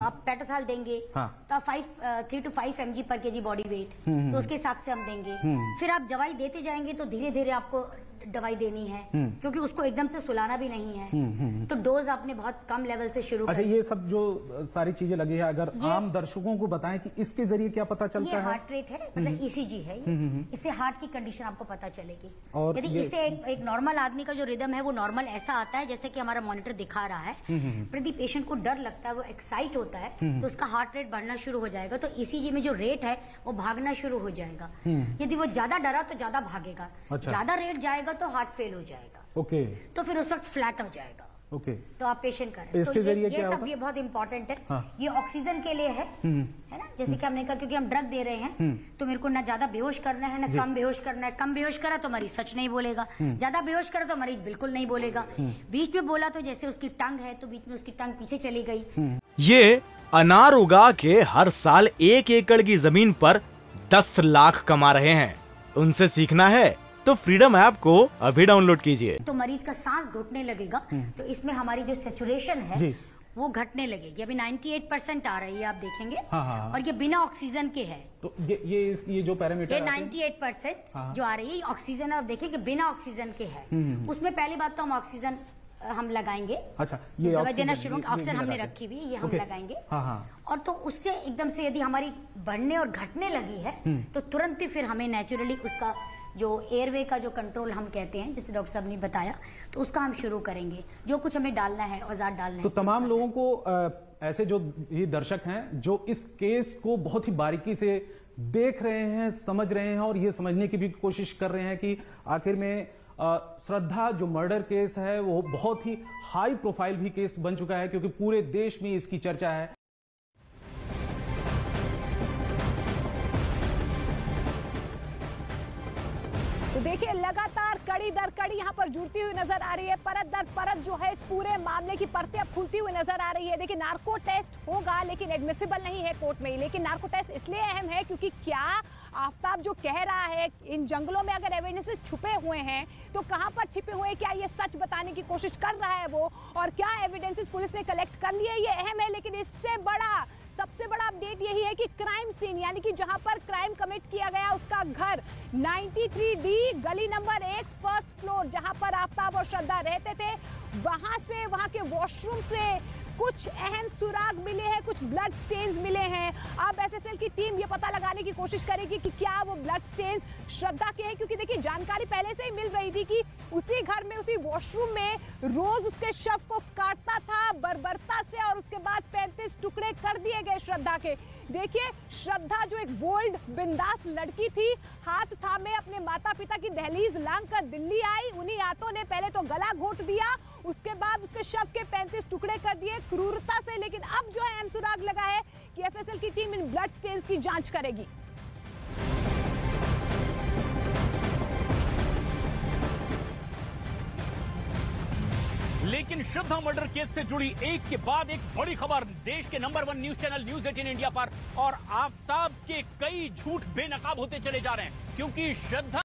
आप पेट्रोथाल देंगे तो आप 3 to 5 mg पर केजी बॉडी वेट, तो उसके हिसाब से हम देंगे। फिर आप दवाई देते जाएंगे तो धीरे धीरे आपको दवाई देनी है, क्योंकि उसको एकदम से सुलाना भी नहीं है। तो डोज आपने बहुत कम लेवल से शुरू अच्छा, ये सब जो सारी चीजें लगी है, अगर आम दर्शकों को बताएं कि इसके जरिए क्या पता चलता है? हार्ट रेट है, मतलब ईसीजी है ये। इससे हार्ट की कंडीशन आपको पता चलेगी। और यदि इससे एक नॉर्मल आदमी का जो रिदम है वो नॉर्मल ऐसा आता है जैसे कि हमारा मॉनिटर दिखा रहा है, पर यदि पेशेंट को डर लगता है, वो एक्साइट होता है, तो उसका हार्ट रेट बढ़ना शुरू हो जाएगा। तो ईसीजी में जो रेट है वो भागना शुरू हो जाएगा। यदि वो ज्यादा डरा तो ज्यादा भागेगा, ज्यादा रेट जाएगा तो हार्ट फेल हो जाएगा। ओके, तो फिर उस वक्त फ्लैट हो जाएगा। ओके, तो आप पेशेंट करें। इसके तो जरिए ये सब ये बहुत इंपॉर्टेंट है। ये ऑक्सीजन के लिए है ना, जैसे कि हमने कहा, क्योंकि हम ड्रग दे रहे हैं तो मेरे को ना ज्यादा बेहोश करना है ना कम बेहोश करना है। कम बेहोश करा तो मरीज सच नहीं बोलेगा, ज्यादा बेहोश करा तो मरीज बिल्कुल नहीं बोलेगा। बीच में बोला तो जैसे उसकी टंग है तो बीच में उसकी टंग पीछे चली गई। ये अनार उगा के हर साल 1 एकड़ की जमीन पर 10 लाख कमा रहे हैं। उनसे सीखना है तो फ्रीडम ऐप को अभी डाउनलोड कीजिए। तो मरीज का सांस घुटने लगेगा, तो इसमें हमारी जो सैचुरेशन है वो घटने लगेगी। अभी 98% आ रही है, आप देखेंगे। और ये बिना ऑक्सीजन के है। तो ये जो पैरामीटर, ये 98% जो आ रही है ऑक्सीजन, आप देखिए कि बिना ऑक्सीजन के है। उसमें पहली बात तो हम ऑक्सीजन हम लगाएंगे। अच्छा, ये दवाई देना शुरू, ऑक्सीजन हमने रखी हुई है, ये हम लगाएंगे। और तो उससे एकदम से यदि हमारी बढ़ने और घटने लगी है तो तुरंत ही फिर हमें नेचुरली उसका जो एयरवे का जो कंट्रोल हम कहते हैं, जैसे डॉक्टर साहब ने बताया, तो उसका हम शुरू करेंगे। जो कुछ हमें डालना है, औजार डालना है। तो तमाम लोगों को ऐसे जो ये दर्शक हैं जो इस केस को बहुत ही बारीकी से देख रहे हैं, समझ रहे हैं और ये समझने की भी कोशिश कर रहे हैं कि आखिर में श्रद्धा जो मर्डर केस है वो बहुत ही हाई प्रोफाइल भी केस बन चुका है, क्योंकि पूरे देश में इसकी चर्चा है। तो देखिए, लगातार कड़ी दर कड़ी यहाँ पर जुड़ती हुई नजर आ रही है। परत दर परत जो है इस पूरे मामले की परतें अब खुलती हुई नजर आ रही है। देखिए, नार्को टेस्ट होगा लेकिन एडमिसिबल नहीं है कोर्ट में। लेकिन नार्को टेस्ट इसलिए अहम है क्योंकि क्या आफ्ताब जो कह रहा है, इन जंगलों में अगर एविडेंसेस छुपे हुए हैं तो कहां पर छिपे हुए हैं, क्या ये सच बताने की कोशिश कर रहा है वो, और क्या एविडेंसेस पुलिस ने कलेक्ट कर लिए, ये अहम है। लेकिन इससे बड़ा, सबसे बड़ा अपडेट यही है कि क्राइम सीन, यानी कि जहां पर क्राइम कमिट किया गया उसका घर 93D गली नंबर 1 फर्स्ट फ्लोर, जहां पर आफ्ताब और श्रद्धा रहते थे, वहां से, वहां के वॉशरूम से कुछ अहम सुराग मिले हैं, कुछ ब्लड स्टेन्स मिले हैं। अब एफएसएल की टीम ये पता लगाने की कोशिश करेगी कि क्या वो ब्लड स्टेन्स श्रद्धा के हैं, क्योंकि देखिए जानकारी पहले से ही मिल रही थी कि उसी घर में, उसी वॉशरूम में रोज उसके शव को काटता था बर्बरता से, और उसके बाद 35 टुकड़े कर दिए गए श्रद्धा के। देखिए, श्रद्धा जो एक बोल्ड बिंदास लड़की थी, हाथ थामे अपने माता पिता की दहलीज लांघ कर दिल्ली आई। उन्हीं हाथों ने पहले तो गला घोट दिया, उसके बाद उसके शव के 35 टुकड़े कर दिए क्रूरता से। लेकिन अब जो है अहम सुराग लगा है कि एफएसएल की टीम इन ब्लड स्टेन्स की जांच करेगी। लेकिन श्रद्धा मर्डर केस से जुड़ी एक के बाद एक बड़ी खबर देश के number 1 news channel news 18 India पर, और आफ्ताब के कई झूठ बेनकाब होते चले जा रहे हैं, क्योंकि श्रद्धा